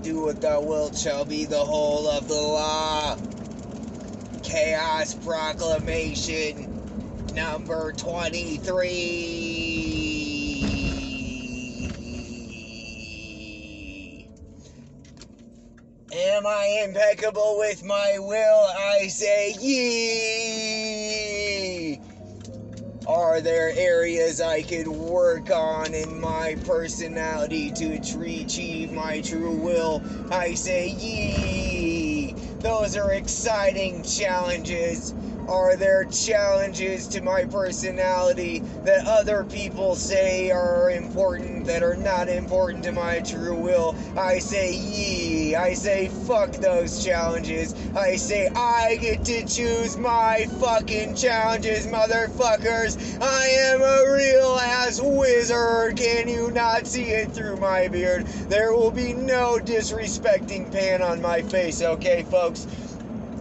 do what thou wilt shall be the whole of the law. Chaos Proclamation number 23. Am I impeccable with my will? I say yea. Are there areas I could work on in my personality to achieve my true will? I say yea. Those are exciting challenges. Are there challenges to my personality that other people say are important that are not important to my true will? I say yea. I say fuck those challenges. I say I get to choose my fucking challenges, motherfuckers. I am a real ass wizard. Can you not see it through my beard? There will be no disrespecting pan on my face, okay, folks?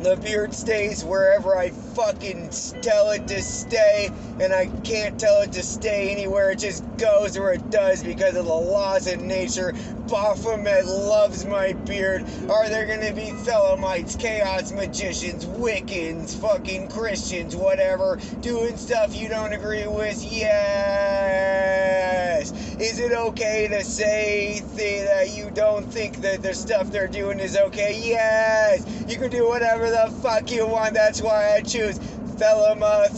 The beard stays wherever I fucking tell it to stay, and I can't tell it to stay anywhere. It just goes where it does because of the laws of nature. Baphomet loves my beard. Are there gonna be Thelemites, Chaos Magicians, Wiccans, fucking Christians, whatever, doing stuff you don't agree with? Yes! Is it okay to say that you don't think that the stuff they're doing is okay? Yes! You can do whatever the fuck you want. That's why I choose Thelema.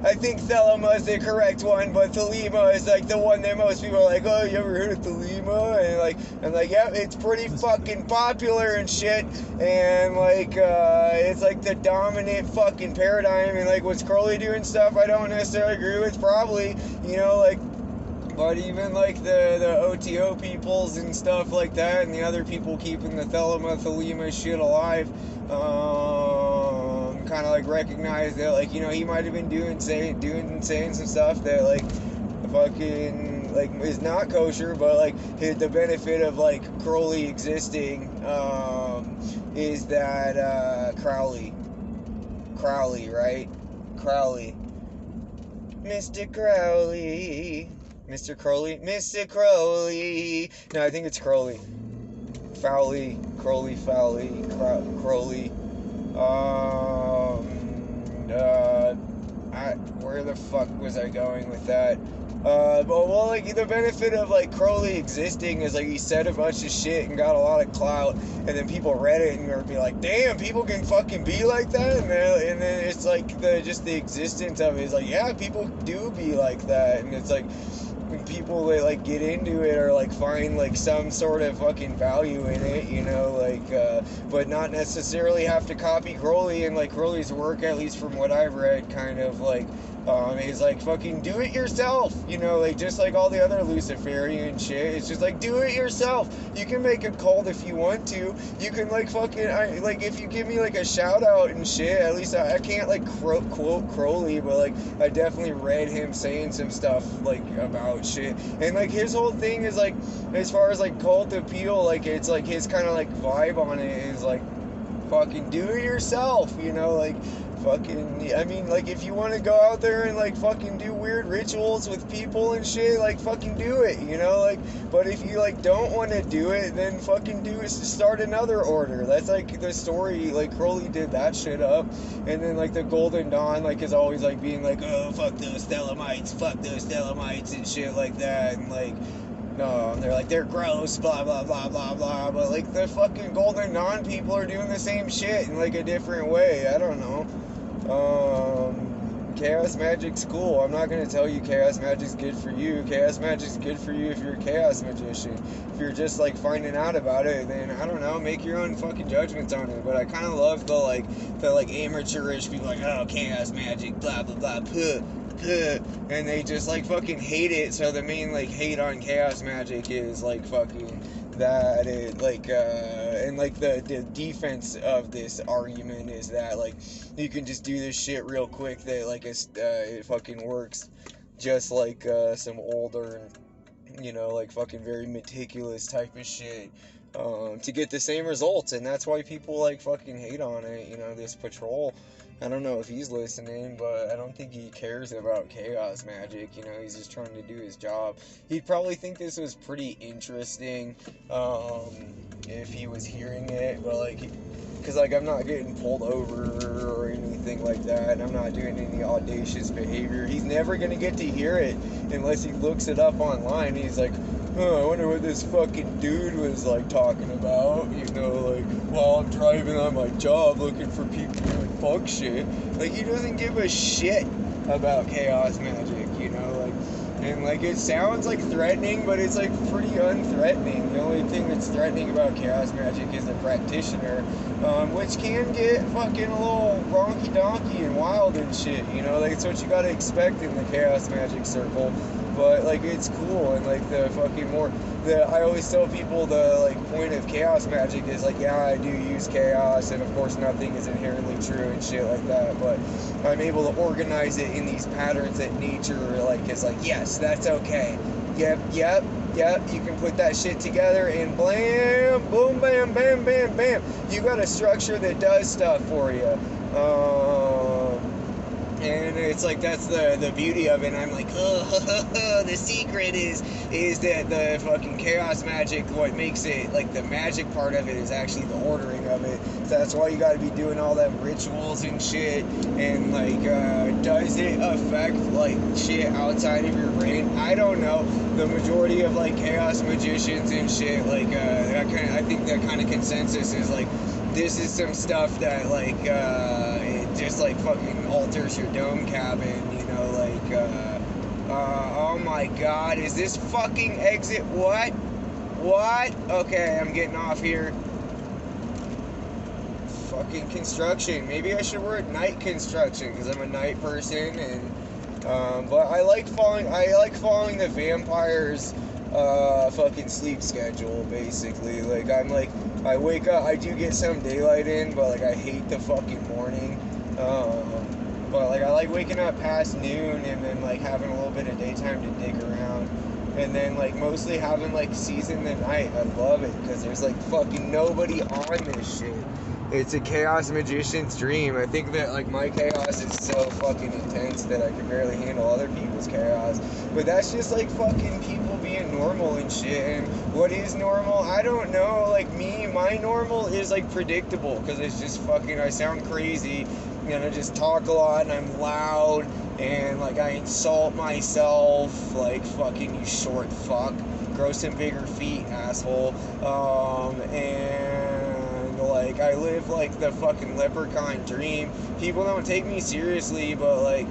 I think Thelema is the correct one, but Thelema is like the one that most people are like, oh, you ever heard of Thelema? And I'm like, yeah, it's pretty fucking popular and shit. And it's like the dominant fucking paradigm. And like, was Crowley doing stuff I don't necessarily agree with? Probably, but even like the OTO peoples and stuff like that, and the other people keeping the Thelema shit alive, kind of like recognize that, like, he might have been saying some stuff that like fucking like is not kosher, but like the benefit of like Crowley existing is that Crowley, right? Crowley. Mr. Crowley. Mr. Crowley? Mr. Crowley! No, I think it's Crowley. Crowley. Where the fuck was I going with that? Well, like, the benefit of, like, Crowley existing is, like, he said a bunch of shit and got a lot of clout, and then people read it and would be like, damn, people can fucking be like that? And then it's, like, just the existence of it is like, yeah, people do be like that, and it's, like, when people that like get into it or like find like some sort of fucking value in it, but not necessarily have to copy Crowley. And like Crowley's work, at least from what I've read, kind of like is like fucking do it yourself, like just like all the other Luciferian shit. It's just like do it yourself. You can make a cult if you want to. You can like fucking like if you give me like a shout out and shit, at least I can't like quote Crowley, but like I definitely read him saying some stuff like about shit. And like his whole thing is like, as far as like cult appeal, like it's like his kind of like vibe on it is like fucking do it yourself, like fucking, I mean, like if you want to go out there and like fucking do weird rituals with people and shit, like fucking do it, but if you like don't want to do it, then fucking start another order. That's like the story. Like Crowley did that shit up, and then like the Golden Dawn like is always like being like, oh fuck those Thelemites and shit like that, and like no, and they're like, they're gross, blah, blah, blah, blah, blah, but, like, the fucking Golden Dawn people are doing the same shit in, like, a different way. I don't know. Chaos Magic's cool. I'm not gonna tell you Chaos Magic's good for you. Chaos Magic's good for you if you're a Chaos Magician. If you're just, like, finding out about it, then, I don't know, make your own fucking judgments on it. But I kind of love the amateurish people like, oh, Chaos Magic, blah, blah, blah, puh. And they just like fucking hate it. So the main like hate on Chaos Magic is like fucking that it like and like the defense of this argument is that like you can just do this shit real quick, that like it fucking works just like some older like fucking very meticulous type of shit to get the same results. And that's why people like fucking hate on it, this patrol I don't know if he's listening, but I don't think he cares about chaos magic. You know, he's just trying to do his job. He'd probably think this was pretty interesting if he was hearing it, but like, because like I'm not getting pulled over or anything like that. I'm not doing any audacious behavior. He's never gonna get to hear it unless he looks it up online. He's like, I wonder what this fucking dude was like talking about, you know, like while I'm driving on my job looking for people doing fuck shit. Like, he doesn't give a shit about chaos magic, you know, like, and like it sounds like threatening, but it's like pretty unthreatening. The only thing that's threatening about chaos magic is the practitioner, which can get fucking a little ronky donkey and wild and shit, you know, like it's what you gotta expect in the chaos magic circle. But like it's cool, and like the fucking more I always tell people the like point of chaos magic is like, yeah, I do use chaos, and of course nothing is inherently true and shit like that, but I'm able to organize it in these patterns that nature like is like, yes, that's okay. Yep, you can put that shit together and blam, boom, bam, bam, bam, bam. You got a structure that does stuff for you. And it's like, that's the beauty of it. And I'm like, the secret is that the fucking chaos magic, what makes it, like the magic part of it is actually the ordering of it. So that's why you gotta be doing all them rituals and shit. And like, does it affect like shit outside of your brain? I don't know. The majority of like chaos magicians and shit, like, I think that kind of consensus is like, this is some stuff that like, it just like fucking alters your dome cabin, you know, like, oh my god, is this fucking exit? What? Okay, I'm getting off here. Fucking construction. Maybe I should work night construction, because I'm a night person, and, but I like following the vampires, fucking sleep schedule, basically. Like, I wake up, I do get some daylight in, but like, I hate the fucking morning. But like, I like waking up past noon and then like having a little bit of daytime to dig around, and then like mostly having like season the night. I love it because there's like fucking nobody on this shit. It's a chaos magician's dream. I think that like my chaos is so fucking intense that I can barely handle other people's chaos. But that's just like fucking people being normal and shit. And what is normal? I don't know. Like me, my normal is like predictable because it's just fucking, I sound crazy and I just talk a lot and I'm loud and like I insult myself like fucking you short fuck. Grow some bigger feet, asshole. And like I live like the fucking leprechaun dream. People don't take me seriously, but like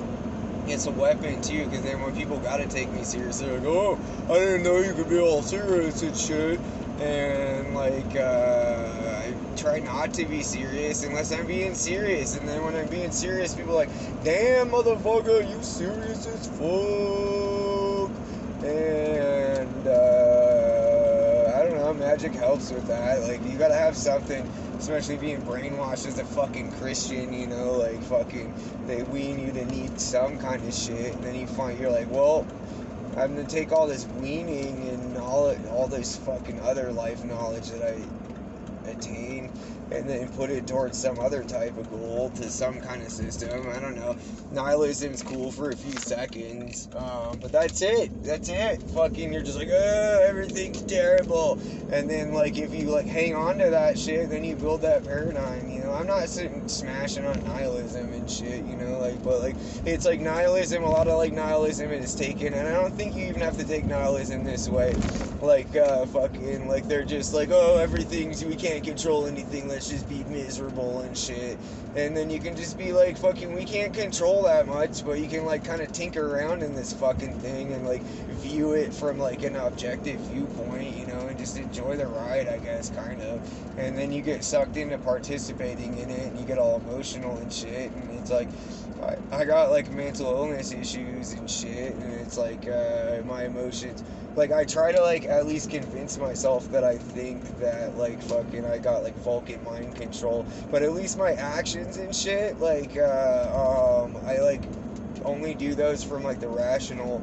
it's a weapon too, because then when people gotta take me seriously, they're like, oh, I didn't know you could be all serious and shit. And like I try not to be serious unless I'm being serious, and then when I'm being serious, people are like, damn motherfucker, you serious as fuck. And I don't know, magic helps with that. Like, you gotta have something, especially being brainwashed as a fucking Christian, you know, like fucking they wean you to need some kind of shit, and then you're like, well, I'm gonna take all this weaning and all this fucking other life knowledge that I attain, and then put it towards some other type of goal, to some kind of system. I don't know. Nihilism's cool for a few seconds, but that's it. Fucking, you're just like, everything's terrible. And then, like, if you, like, hang on to that shit, then you build that paradigm, you know? I'm not sitting smashing on nihilism and shit, you know? Like, but, like, it's like nihilism, a lot of, like, nihilism is taken, and I don't think you even have to take nihilism this way. Like, fucking, like, they're just like, oh, we can't control anything, let's just be miserable and shit. And then you can just be like, fucking, we can't control that much, but you can, like, kind of tinker around in this fucking thing and, like, view it from, like, an objective viewpoint, you know, and just enjoy the ride, I guess, kind of. And then you get sucked into participating in it, and you get all emotional and shit, and it's like, I got, like, mental illness issues and shit, and it's like, my emotions, like, I try to, like, at least convince myself that I think that, like, fucking, I got, like, Vulcan mind control, but at least my actions and shit, like, I, like, only do those from, like, the rational,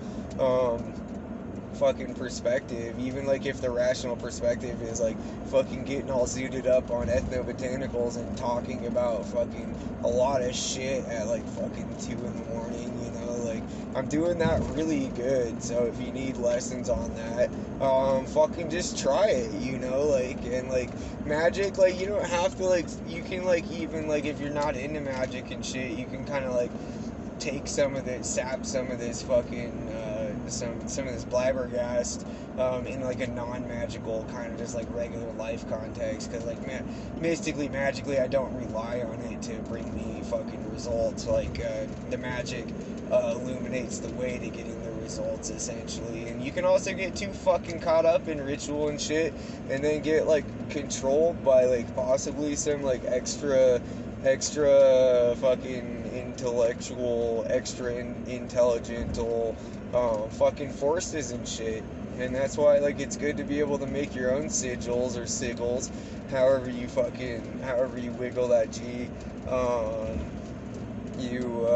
fucking perspective, even like if the rational perspective is like fucking getting all zooted up on ethnobotanicals and talking about fucking a lot of shit at like fucking 2 in the morning, you know, like I'm doing that really good. So if you need lessons on that, fucking just try it, you know, like, and like magic, like you don't have to like, you can like, even like if you're not into magic and shit, you can kind of like take some of this, sap some of this fucking some of this blabbergast in like a non-magical kind of just like regular life context, because like mystically, magically, I don't rely on it to bring me fucking results. Like the magic illuminates the way to getting the results, essentially. And you can also get too fucking caught up in ritual and shit, and then get like controlled by like possibly some like extra fucking intellectual, extra intelligental fucking forces and shit. And that's why like it's good to be able to make your own sigils or sigils, however you wiggle that G. You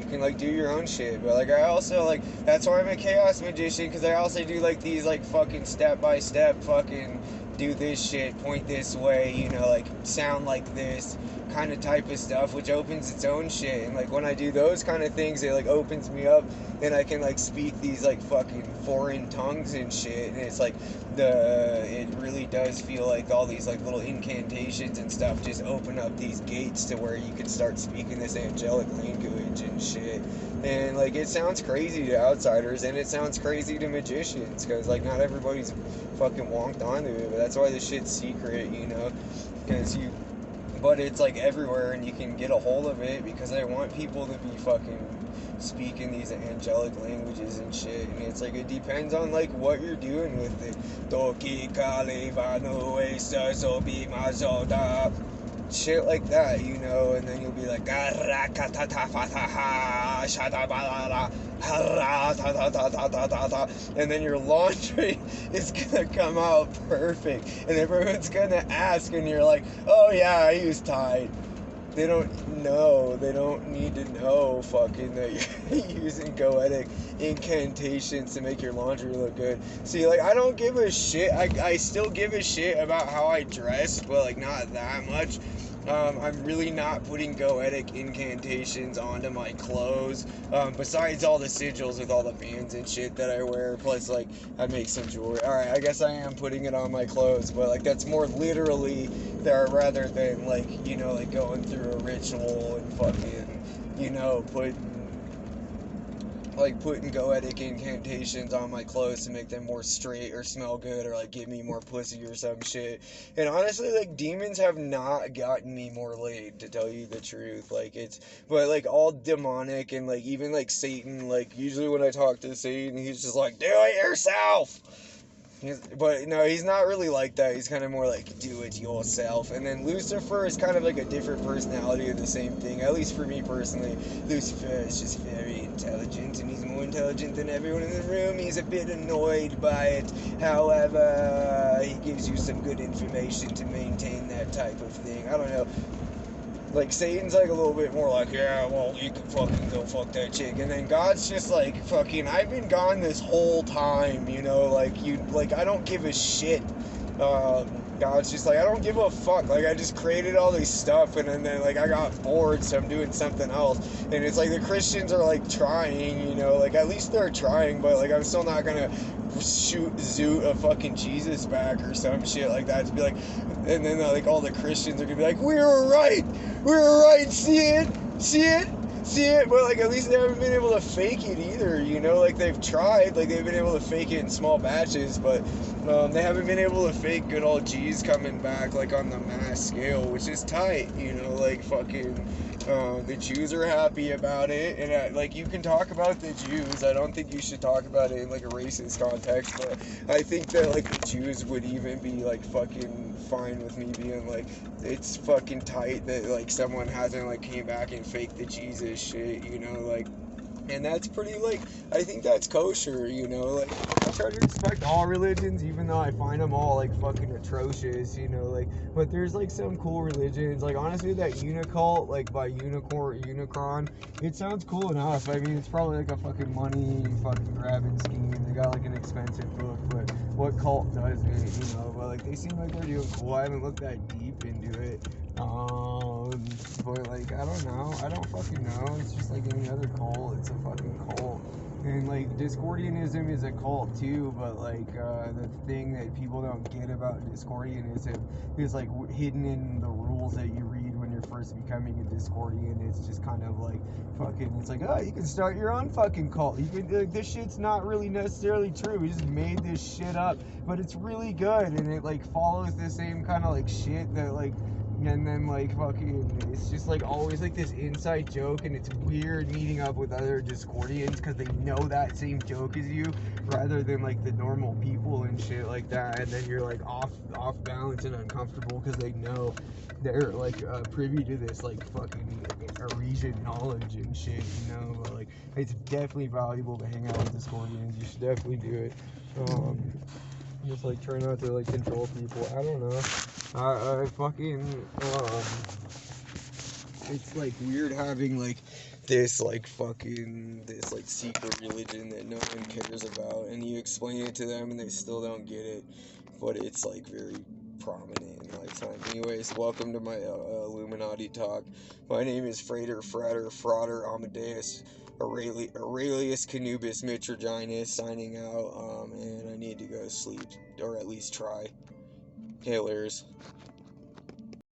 can like do your own shit. But like I also like, that's why I'm a chaos magician, because I also do like these like fucking step by step fucking do this shit, point this way, you know, like sound like this kind of type of stuff, which opens its own shit. And like when I do those kind of things, it like opens me up, and I can like speak these like fucking foreign tongues and shit. And it's like it really does feel like all these like little incantations and stuff just open up these gates to where you can start speaking this angelic language and shit. And like it sounds crazy to outsiders, and it sounds crazy to magicians, because like not everybody's fucking wonked onto it. But that's why this shit's secret, you know, but it's like everywhere, and you can get a hold of it, because I want people to be fucking speaking these angelic languages and shit. And it's like, it depends on like what you're doing with it. Toki Kalivanu Esazobi Mazoda, shit like that, you know. And then you'll be like, and then your laundry is gonna come out perfect, and everyone's gonna ask, and you're like, oh yeah, I use Tide. They don't know. They don't need to know fucking that you're using goetic incantations to make your laundry look good. See, like, I don't give a shit. I still give a shit about how I dress, but, like, not that much. I'm really not putting goetic incantations onto my clothes, besides all the sigils with all the bands and shit that I wear, plus, like, I make some jewelry. Alright, I guess I am putting it on my clothes, but, like, that's more literally there rather than, like, you know, like, going through a ritual and fucking, you know, putting goetic incantations on my clothes to make them more straight or smell good or like give me more pussy or some shit. And honestly, like, demons have not gotten me more laid, to tell you the truth. Like, but like all demonic, and like even like Satan, like usually when I talk to Satan, he's just like, do it yourself. But no, he's not really like that. He's kind of more like, do it yourself. And then Lucifer is kind of like a different personality of the same thing, at least for me personally. Lucifer is just very intelligent, and he's more intelligent than everyone in the room. He's a bit annoyed by it. However, he gives you some good information to maintain that type of thing. I don't know. Like, Satan's like a little bit more like, yeah, well, you can fucking go fuck that chick. And then God's just like, fucking, I've been gone this whole time, you know, like, I don't give a shit. God's just like, I don't give a fuck. Like, I just created all this stuff, and then like, I got bored, so I'm doing something else. And it's like, the Christians are like trying, you know, like, at least they're trying, but like, I'm still not gonna zoot a fucking Jesus back or some shit like that to be like, and then like all the Christians are gonna be like, we were right, see it, but like at least they haven't been able to fake it either, you know, like they've tried, like they've been able to fake it in small batches, but they haven't been able to fake good old G's coming back like on the mass scale, which is tight, you know, like fucking the Jews are happy about it, and like, you can talk about the Jews. I don't think you should talk about it in like a racist context, but I think that like the Jews would even be like fucking fine with me being like, it's fucking tight that like someone hasn't like came back and faked the Jesus shit, you know, like. And that's pretty, like, I think that's kosher, you know, like, I try to respect all religions, even though I find them all, like, fucking atrocious, you know, like, but there's, like, some cool religions, like, honestly, that Unicult, like, by Unicron, it sounds cool enough. I mean, it's probably, like, a fucking money fucking grabbing scheme. The got like an expensive book, but what cult doesn't, you know? But like they seem like they're doing cool. I haven't looked that deep into it. But like I don't know. I don't fucking know. It's just like any other cult. It's a fucking cult. And like Discordianism is a cult too, but like the thing that people don't get about Discordianism is like hidden in the rules that you read when you're first becoming a Discordian. It's just kind of like fucking. It's like, oh, you can start your own fucking cult. You can. This shit's not really necessarily true. We just made this shit up, but it's really good, and it like follows the same kind of like shit that like. And then like fucking it's just like always like this inside joke, and it's weird meeting up with other Discordians because they know that same joke as you rather than like the normal people and shit like that, and then you're like off balance and uncomfortable because they know they're like privy to this like fucking Aresian knowledge and shit, you know. But like it's definitely valuable to hang out with Discordians. You should definitely do it. Just like try not to like control people. I don't know. I fucking it's like weird having like this like fucking this like secret religion that no one cares about, and you explain it to them and they still don't get it, but it's like very prominent in lifetime. Anyways, welcome to my Illuminati talk. My name is Frater Frater Amadeus Aurelius Canubis Mitraginus signing out, and I need to go sleep, or at least try. Hailers.